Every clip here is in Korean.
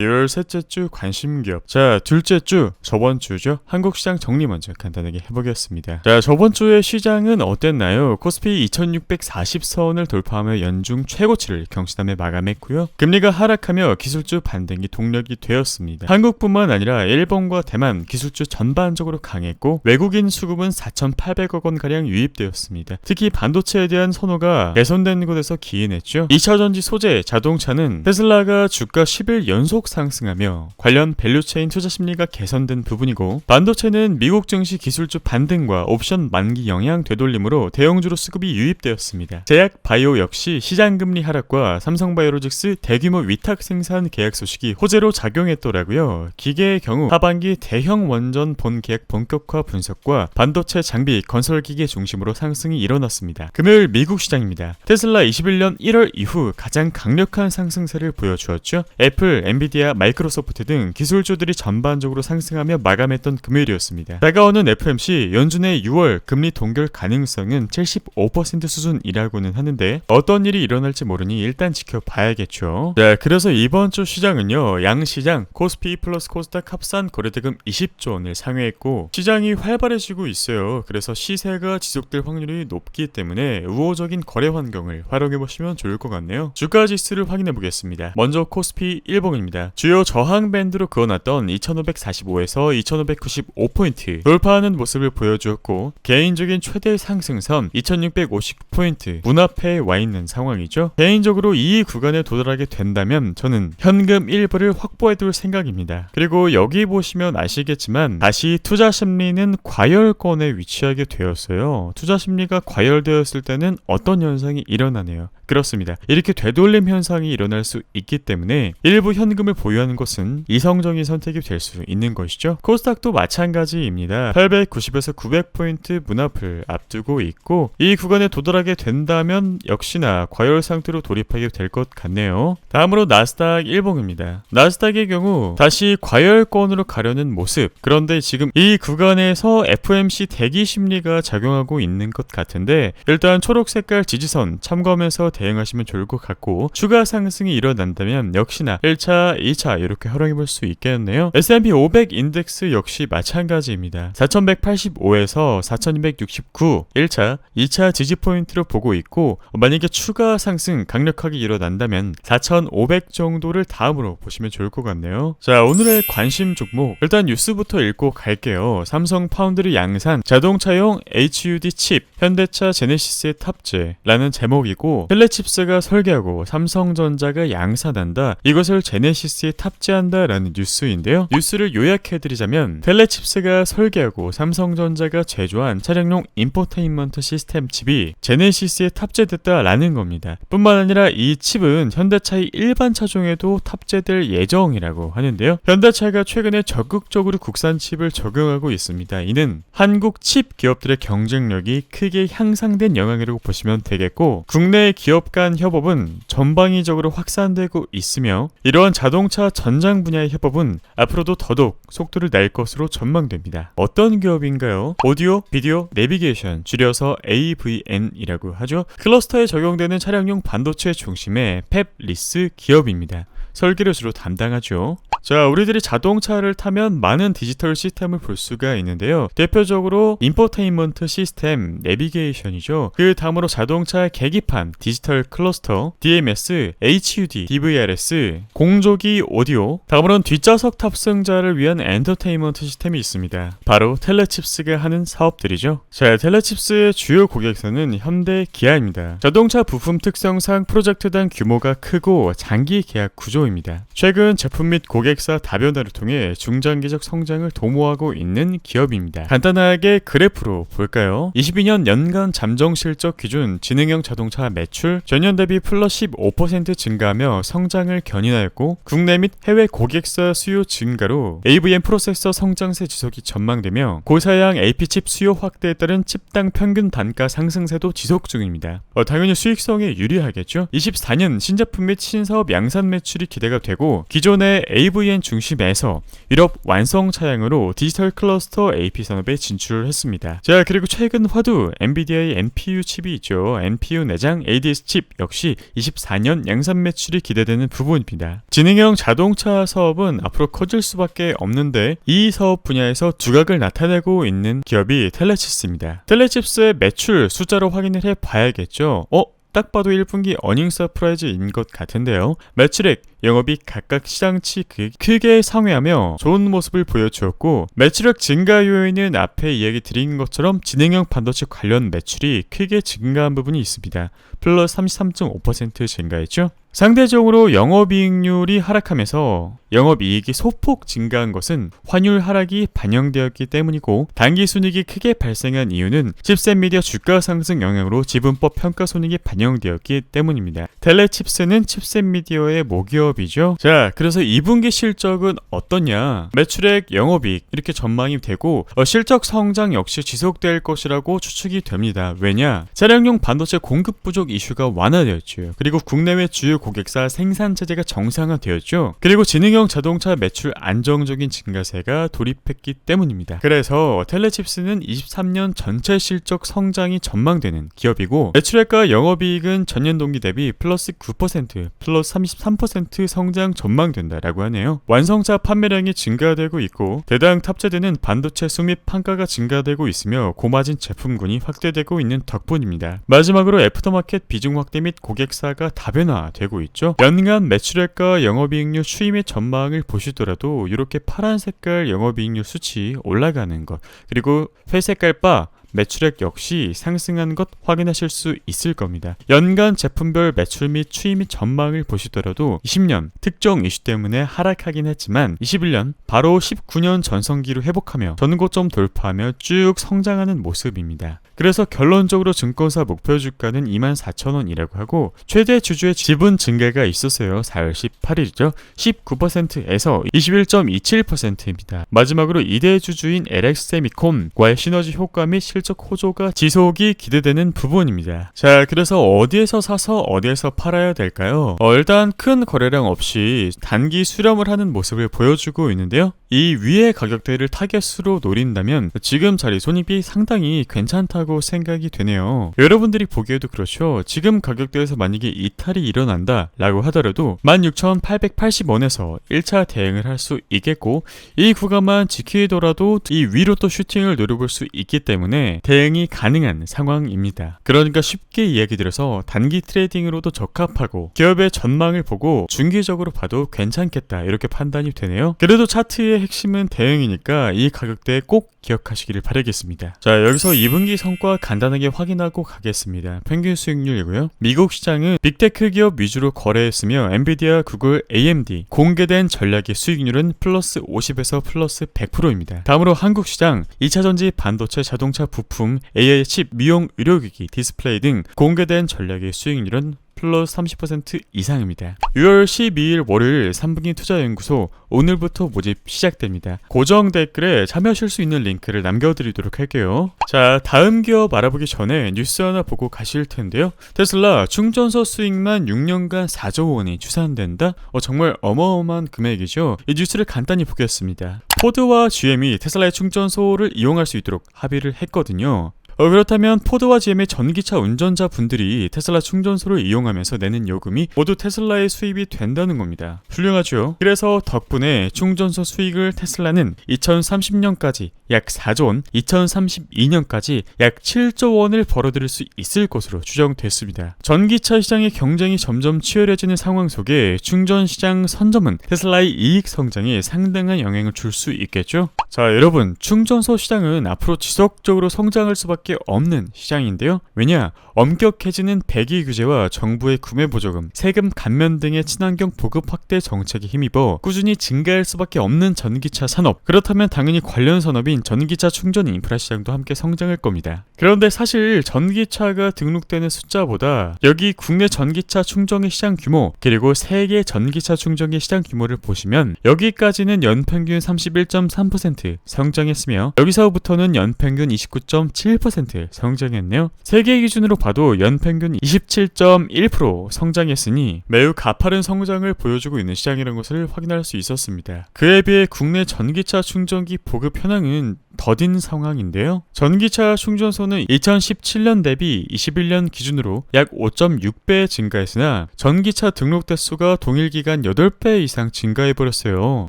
2월 셋째 주 관심기업. 자, 둘째 주 저번 주죠. 한국 시장 정리 먼저 간단하게 해보겠습니다. 자, 저번 주의 시장은 어땠나요? 코스피 2640선을 돌파하며 연중 최고치를 경신하며 마감했고요. 금리가 하락하며 기술주 반등이 동력이 되었습니다. 한국뿐만 아니라 일본과 대만 기술주 전반적으로 강했고 외국인 수급은 4,800억 원 가량 유입되었습니다. 특히 반도체에 대한 선호가 개선된 곳에서 기인했죠. 2차전지 소재 자동차는 테슬라가 주가 10일 연속 상승하며 관련 밸류체인 투자 심리가 개선된 부분이고, 반도체는 미국 증시 기술주 반등과 옵션 만기 영향 되돌림으로 대형주로 수급이 유입되었습니다. 제약 바이오 역시 시장금리 하락과 삼성바이오로직스 대규모 위탁 생산 계약 소식이 호재로 작용했더라고요. 기계의 경우 하반기 대형 원전 본 계약 본격화 분석과 반도체 장비 건설기계 중심으로 상승이 일어났습니다. 금요일 미국 시장입니다. 테슬라 21년 1월 이후 가장 강력한 상승세를 보여주었죠. 애플, 엔비디아, 마이크로소프트 등 기술주들이 전반적으로 상승하며 마감했던 금요일이었습니다. 다가오는 FOMC 연준의 6월 금리 동결 가능성은 75% 수준이라고는 하는데 어떤 일이 일어날지 모르니 일단 지켜봐야겠죠. 네, 그래서 이번 주 시장은요, 양시장 코스피 플러스 코스닥 합산 거래대금 20조 원을 상회했고 시장이 활발해지고 있어요. 그래서 시세가 지속될 확률이 높기 때문에 우호적인 거래 환경을 활용해보시면 좋을 것 같네요. 주가 지수를 확인해보겠습니다. 먼저 코스피 1봉입니다. 주요 저항 밴드로 그어놨던 2545에서 2595포인트 돌파하는 모습을 보여주었고, 개인적인 최대 상승선 2650포인트 문 앞에 와 있는 상황이죠. 개인적으로 이 구간에 도달하게 된다면 저는 현금 일부를 확보해둘 생각입니다. 그리고 여기 보시면 아시겠지만 다시 투자 심리는 과열권에 위치하게 되었어요. 투자 심리가 과열되었을 때는 어떤 현상이 일어나네요. 그렇습니다. 이렇게 되돌림 현상이 일어날 수 있기 때문에 일부 현금을 보유하는 것은 이성적인 선택이 될 수 있는 것이죠. 코스닥도 마찬가지입니다. 890에서 900포인트 문 앞을 앞두고 있고 이 구간에 도달하게 된다면 역시나 과열 상태로 돌입하게 될 것 같네요. 다음으로 나스닥 1봉입니다. 나스닥의 경우 다시 과열권으로 가려는 모습. 그런데 지금 이 구간에서 FOMC 대기 심리가 작용하고 있는 것 같은데 일단 초록 색깔 지지선 참고하면서 대응하시면 좋을 것 같고, 추가 상승이 일어난다면 역시나 1차, 2차 이렇게 활용해볼 수 있겠네요. S&P 500 인덱스 역시 마찬가지입니다. 4185에서 4269 1차, 2차 지지 포인트로 보고 있고, 만약에 추가 상승 강력하게 일어난다면 4500 정도를 다음으로 보시면 좋을 것 같네요. 자, 오늘의 관심 종목 일단 뉴스부터 읽고 갈게요. 삼성 파운드리 양산 자동차용 HUD 칩 현대차 제네시스의 탑재라는 제목이고, 텔레칩스가 설계하고 삼성전자가 양산한다. 이것을 제네시스에 탑재한다라는 뉴스인데요. 뉴스를 요약해드리자면 텔레칩스가 설계하고 삼성전자가 제조한 차량용 인포테인먼트 시스템 칩이 제네시스에 탑재됐다라는 겁니다. 뿐만 아니라 이 칩은 현대차의 일반 차종에도 탑재될 예정이라고 하는데요. 현대차가 최근에 적극적으로 국산 칩을 적용하고 있습니다. 이는 한국 칩 기업들의 경쟁력이 크게 향상된 영향이라고 보시면 되겠고, 국내 기업 간 협업은 전방위적으로 확산되고 있으며 이러한 자동차 전장 분야의 협업은 앞으로도 더더욱 속도를 낼 것으로 전망됩니다. 어떤 기업인가요? 오디오, 비디오, 내비게이션, 줄여서 AVN이라고 하죠. 클러스터에 적용되는 차량용 반도체 중심의 펩리스 기업입니다. 설계를 주로 담당하죠. 자, 우리들이 자동차를 타면 많은 디지털 시스템을 볼 수가 있는데요. 대표적으로 인포테인먼트 시스템, 내비게이션이죠. 그 다음으로 자동차 계기판, 디지털 클러스터, DMS, HUD, DVRS, 공조기 오디오, 다음으로는 뒷좌석 탑승자를 위한 엔터테인먼트 시스템이 있습니다. 바로 텔레칩스가 하는 사업들이죠. 자, 텔레칩스의 주요 고객사는 현대, 기아입니다. 자동차 부품 특성상 프로젝트당 규모가 크고 장기 계약 구조입니다. 최근 제품 및 고객사 다변화를 통해 중장기적 성장을 도모하고 있는 기업입니다. 간단하게 그래프로 볼까요? 22년 연간 잠정 실적 기준 지능형 자동차 매출 전년 대비 플러스 15% 증가하며 성장을 견인하였고, 국내 및 해외 고객사 수요 증가로 AVM 프로세서 성장세 지속이 전망되며 고사양 AP칩 수요 확대에 따른 칩당 평균 단가 상승세도 지속 중입니다. 당연히 수익성에 유리하겠죠. 24년 신제품 및 신사업 양산 매출이 기대가 되고 기존의 AVN 중심에서 유럽 완성 차량으로 디지털 클러스터 AP 산업에 진출을 했습니다. 자, 그리고 최근 화두 엔비디아의 NPU 칩이 있죠. NPU 내장 ADS 칩 역시 24년 양산 매출이 기대되는 부분입니다. 지능형 자동차 사업은 앞으로 커질 수밖에 없는데 이 사업 분야에서 두각을 나타내고 있는 기업이 텔레칩스입니다. 텔레칩스의 매출 숫자로 확인을 해봐야겠죠. 딱 봐도 1분기 어닝 서프라이즈인 것 같은데요. 매출액, 영업이익 각각 시장치 크게 상회하며 좋은 모습을 보여주었고 매출액 증가 요인은 앞에 이야기 드린 것처럼 지능형 반도체 관련 매출이 크게 증가한 부분이 있습니다. 플러스 33.5% 증가했죠. 상대적으로 영업이익률이 하락하면서 영업이익이 소폭 증가한 것은 환율 하락이 반영되었기 때문이고 당기순이익이 크게 발생한 이유는 칩셋 미디어 주가 상승 영향으로 지분법 평가손익이 반영되었기 때문입니다. 텔레칩스는 칩셋 미디어의 모기업이죠. 자, 그래서 2분기 실적은 어떠냐? 매출액, 영업이익 이렇게 전망이 되고 실적 성장 역시 지속될 것이라고 추측이 됩니다. 왜냐? 차량용 반도체 공급 부족 이슈가 완화되었죠. 그리고 국내외 주요 고객사 생산 체제가 정상화되었죠. 그리고 지능형 자동차 매출 안정적인 증가세가 돌입했기 때문입니다. 그래서 텔레칩스는 23년 전체 실적 성장이 전망되는 기업이고 매출액과 영업이익은 전년 동기 대비 플러스 9%, 플러스 33% 성장 전망된다라고 하네요. 완성차 판매량이 증가되고 있고 대당 탑재되는 반도체 수입 판가가 증가되고 있으며 고마진 제품군이 확대되고 있는 덕분입니다. 마지막으로 애프터마켓 비중 확대 및 고객사가 다변화되고 있죠. 연간 매출액과 영업이익률 추임의 전망을 보시더라도 이렇게 파란 색깔 영업이익률 수치 올라가는 것 그리고 회색깔 바 매출액 역시 상승한 것 확인하실 수 있을 겁니다. 연간 제품별 매출 및 추임 및 전망을 보시더라도 20년 특정 이슈 때문에 하락하긴 했지만 21년 바로 19년 전성기로 회복하며 전고점 돌파하며 쭉 성장하는 모습입니다. 그래서 결론적으로 증권사 목표 주가는 24,000원이라고 하고 최대 주주의 지분 증가가 있었어요. 4월 18일이죠. 19%에서 21.27%입니다. 마지막으로 2대 주주인 LX세미콘과의 시너지 효과 및 실적 호조가 지속이 기대되는 부분입니다. 자, 그래서 어디에서 사서 어디에서 팔아야 될까요? 일단 큰 거래량 없이 단기 수렴을 하는 모습을 보여주고 있는데요. 이 위의 가격대를 타겟으로 노린다면 지금 자리 손익이 상당히 괜찮다고 생각이 되네요. 여러분들이 보기에도 그렇죠. 지금 가격대에서 만약에 이탈이 일어난다 라고 하더라도 16,880원에서 1차 대응을 할 수 있겠고 이 구간만 지키더라도 이 위로 또 슈팅을 노려볼 수 있기 때문에 대응이 가능한 상황입니다. 그러니까 쉽게 이야기 드려서 단기 트레이딩으로도 적합하고 기업의 전망을 보고 중기적으로 봐도 괜찮겠다 이렇게 판단이 되네요. 그래도 차트의 핵심은 대응이니까 이 가격대에 꼭 기억하시기를 바라겠습니다. 자, 여기서 2분기 성과 간단하게 확인하고 가겠습니다. 평균 수익률이고요. 미국 시장은 빅테크 기업 위주로 거래했으며 엔비디아, 구글, AMD 공개된 전략의 수익률은 플러스 50에서 플러스 100%입니다. 다음으로 한국 시장 2차전지, 반도체, 자동차 부품, AI 칩, 미용, 의료기기, 디스플레이 등 공개된 전략의 수익률은 플러스 30% 이상입니다. 6월 12일 월요일 3분기 투자연구소 오늘부터 모집 시작됩니다. 고정 댓글에 참여하실 수 있는 링크를 남겨드리도록 할게요. 자, 다음 기업 알아보기 전에 뉴스 하나 보고 가실 텐데요. 테슬라 충전소 수익만 6년간 4조 원이 추산된다? 정말 어마어마한 금액이죠. 이 뉴스를 간단히 보겠습니다. 포드와 GM이 테슬라의 충전소를 이용할 수 있도록 합의를 했거든요. 그렇다면 포드와 GM의 전기차 운전자분들이 테슬라 충전소를 이용하면서 내는 요금이 모두 테슬라의 수입이 된다는 겁니다. 훌륭하죠? 그래서 덕분에 충전소 수익을 테슬라는 2030년까지 약 4조 원, 2032년까지 약 7조 원을 벌어들일 수 있을 것으로 추정됐습니다. 전기차 시장의 경쟁이 점점 치열해지는 상황 속에 충전 시장 선점은 테슬라의 이익 성장에 상당한 영향을 줄 수 있겠죠? 자, 여러분, 충전소 시장은 앞으로 지속적으로 성장할 수밖에 없는 시장인데요. 왜냐? 엄격해지는 배기 규제와 정부의 구매 보조금, 세금 감면 등의 친환경 보급 확대 정책에 힘입어 꾸준히 증가할 수밖에 없는 전기차 산업. 그렇다면 당연히 관련 산업인 전기차 충전 인프라 시장도 함께 성장할 겁니다. 그런데 사실 전기차가 등록되는 숫자보다 여기 국내 전기차 충전의 시장 규모 그리고 세계 전기차 충전의 시장 규모를 보시면 여기까지는 연평균 31.3% 성장했으며 여기서부터는 연평균 29.7% 성장했네요. 세계 기준으로 봐도 연평균 27.1% 성장했으니 매우 가파른 성장을 보여주고 있는 시장이라는 것을 확인할 수 있었습니다. 그에 비해 국내 전기차 충전기 보급 현황은 더딘 상황인데요. 전기차 충전소는 2017년 대비 21년 기준으로 약 5.6배 증가했으나 전기차 등록 대수가 동일 기간 8배 이상 증가해버렸어요.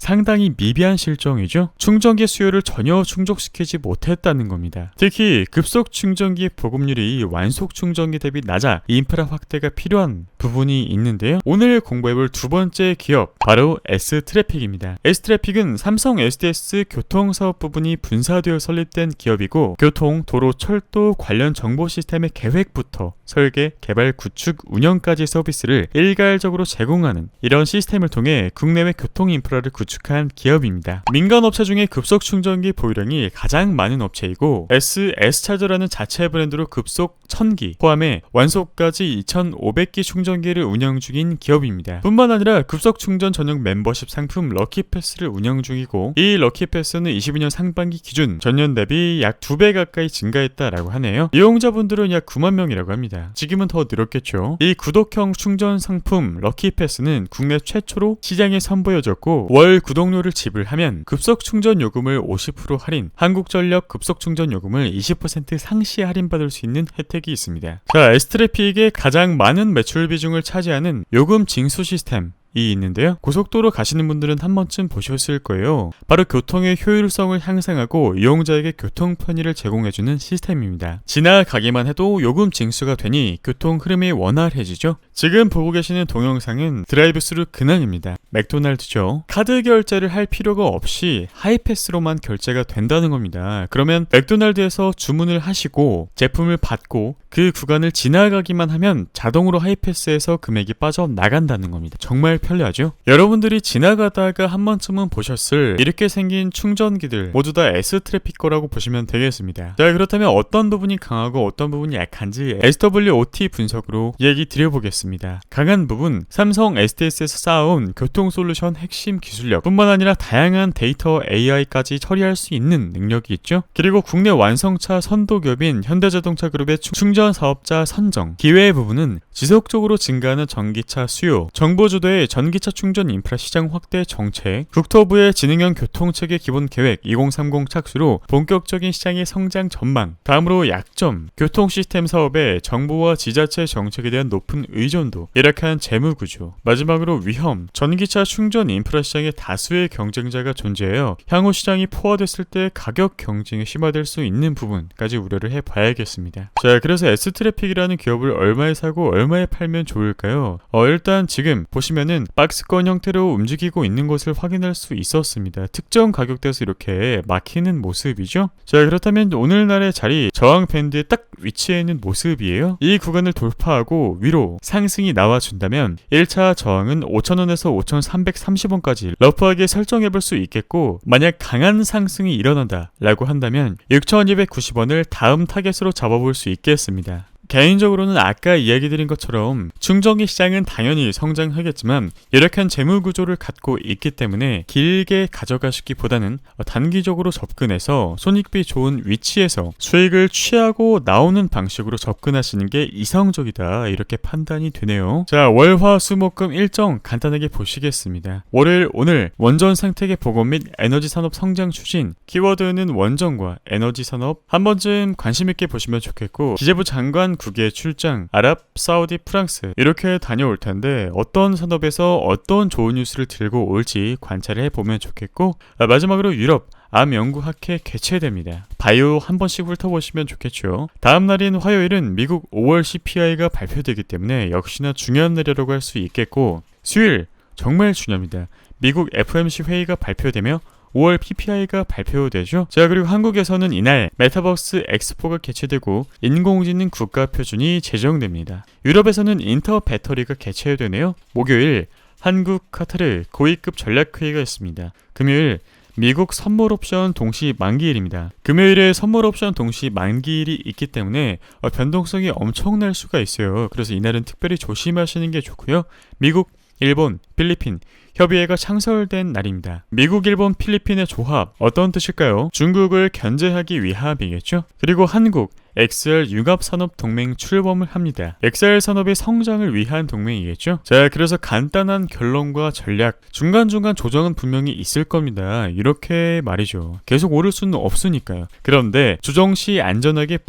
상당히 미비한 실정이죠. 충전기 수요를 전혀 충족시키지 못했다는 겁니다. 특히 급속 충전기 보급률이 완속 충전기 대비 낮아 인프라 확대가 필요한 부분이 있는데요. 오늘 공부해볼 두 번째 기업 바로 S트래픽입니다. S트래픽은 삼성 SDS 교통사업 부분이 분사되어 설립된 기업이고 교통, 도로, 철도 관련 정보 시스템의 계획부터 설계, 개발, 구축, 운영까지 서비스를 일괄적으로 제공하는 이런 시스템을 통해 국내외 교통 인프라를 구축한 기업입니다. 민간 업체 중에 급속 충전기 보유량이 가장 많은 업체이고 S차저라는 자체 브랜드로 급속 1000기 포함해 완속까지 2500기 충전기를 운영 중인 기업입니다. 뿐만 아니라 급속 충전 전용 멤버십 상품 럭키패스를 운영 중이고 이 럭키패스는 22년 상반기 기준 전년 대비 약 2배 가까이 증가했다라고 하네요. 이용자분들은 약 9만 명이라고 합니다. 지금은 더 늘었겠죠. 이 구독형 충전 상품 럭키패스는 국내 최초로 시장에 선보여졌고 월 구독료를 지불하면 급속 충전 요금을 50% 할인, 한국전력 급속 충전 요금을 20% 상시 할인받을 수 있는 혜택이 있습니다. 자, S트래픽의 가장 많은 매출 비중을 차지하는 요금 징수 시스템 이 있는데요. 고속도로 가시는 분들은 한 번쯤 보셨을 거예요. 바로 교통의 효율성을 향상하고 이용자에게 교통 편의를 제공해주는 시스템입니다. 지나가기만 해도 요금 징수가 되니 교통 흐름이 원활해지죠. 지금 보고 계시는 동영상은 드라이브스루 근황입니다. 맥도날드죠. 카드 결제를 할 필요가 없이 하이패스로만 결제가 된다는 겁니다. 그러면 맥도날드에서 주문을 하시고 제품을 받고 그 구간을 지나가기만 하면 자동으로 하이패스에서 금액이 빠져나간다는 겁니다. 정말 편리하죠? 여러분들이 지나가다가 한 번쯤은 보셨을 이렇게 생긴 충전기들 모두 다 S트래픽 거라고 보시면 되겠습니다. 자, 그렇다면 어떤 부분이 강하고 어떤 부분이 약한지 SWOT 분석으로 얘기 드려보겠습니다. 강한 부분, 삼성 SDS에서 쌓아온 교통 솔루션 핵심 기술력 뿐만 아니라 다양한 데이터 AI까지 처리할 수 있는 능력이 있죠. 그리고 국내 완성차 선도기업인 현대자동차 그룹의 충전 사업자 선정, 기회의 부분은 지속적으로 증가하는 전기차 수요, 정부주도의 전기차 충전 인프라 시장 확대 정책, 국토부의 지능형 교통체계 기본 계획 2030 착수로 본격적인 시장의 성장 전망, 다음으로 약점, 교통 시스템 사업의 정부와 지자체 정책에 대한 높은 의존도, 열악한 재무구조, 마지막으로 위험, 전기차 충전 인프라 시장에 다수의 경쟁자가 존재해요. 향후 시장이 포화됐을 때 가격 경쟁이 심화될 수 있는 부분까지 우려를 해봐야겠습니다. 자, 그래서 S트래픽이라는 기업을 얼마에 사고 얼마에 팔면 좋을까요? 일단 지금 보시면은 박스권 형태로 움직이고 있는 것을 확인할 수 있었습니다. 특정 가격대에서 이렇게 막히는 모습이죠. 자, 그렇다면 오늘날의 자리 저항 밴드에 딱 위치해 있는 모습이에요. 이 구간을 돌파하고 위로 상승이 나와준다면 1차 저항은 5,000원에서 5,330원까지 러프하게 설정해 볼 수 있겠고, 만약 강한 상승이 일어난다 라고 한다면 6,290원을 다음 타겟으로 잡아볼 수 있겠습니다. 개인적으로는 아까 이야기 드린 것처럼 충전기 시장은 당연히 성장하겠지만 열악한 재무 구조를 갖고 있기 때문에 길게 가져가시기보다는 단기적으로 접근해서 손익비 좋은 위치에서 수익을 취하고 나오는 방식으로 접근하시는 게 이성적이다, 이렇게 판단이 되네요. 자, 월화수목금 일정 간단하게 보시겠습니다. 월요일 오늘 원전 생태계 보건 및 에너지 산업 성장 추진, 키워드는 원전과 에너지 산업 한 번쯤 관심 있게 보시면 좋겠고, 기재부 장관 국외 출장, 아랍, 사우디, 프랑스 이렇게 다녀올 텐데 어떤 산업에서 어떤 좋은 뉴스를 들고 올지 관찰을 해보면 좋겠고, 마지막으로 유럽 암연구학회 개최됩니다. 바이오 한 번씩 훑어보시면 좋겠죠. 다음 날인 화요일은 미국 5월 CPI가 발표되기 때문에 역시나 중요한 날이라고 할 수 있겠고, 수요일 정말 중요합니다. 미국 FOMC 회의가 발표되며 5월 PPI가 발표되죠. 자, 그리고 한국에서는 이날 메타버스 엑스포가 개최되고 인공지능 국가표준이 제정됩니다. 유럽에서는 인터 배터리가 개최되네요. 목요일 한국 카타르 고위급 전략회의가 있습니다. 금요일 미국 선물 옵션 동시 만기일입니다. 금요일에 선물 옵션 동시 만기일이 있기 때문에 변동성이 엄청날 수가 있어요. 그래서 이날은 특별히 조심하시는 게 좋고요. 미국, 일본, 필리핀 협의회가 창설된 날입니다. 미국, 일본, 필리핀의 조합 어떤 뜻일까요? 중국을 견제하기 위함이겠죠. 그리고 한국 XR 융합산업동맹 출범을 합니다. XR 산업의 성장을 위한 동맹이겠죠? 자, 그래서 간단한 결론과 전략, 중간중간 조정은 분명히 있을 겁니다. 이렇게 말이죠. 계속 오를 수는 없으니까요. 그런데 조정 시 안전하게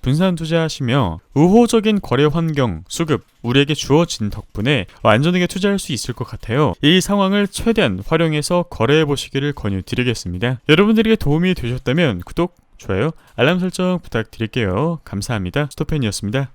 분산 투자하시며 우호적인 거래 환경, 수급, 우리에게 주어진 덕분에 안전하게 투자할 수 있을 것 같아요. 이 상황을 최대한 활용해서 거래해 보시기를 권유드리겠습니다. 여러분들에게 도움이 되셨다면 구독, 좋아요, 알람 설정 부탁드릴게요. 감사합니다. 스토펜이었습니다.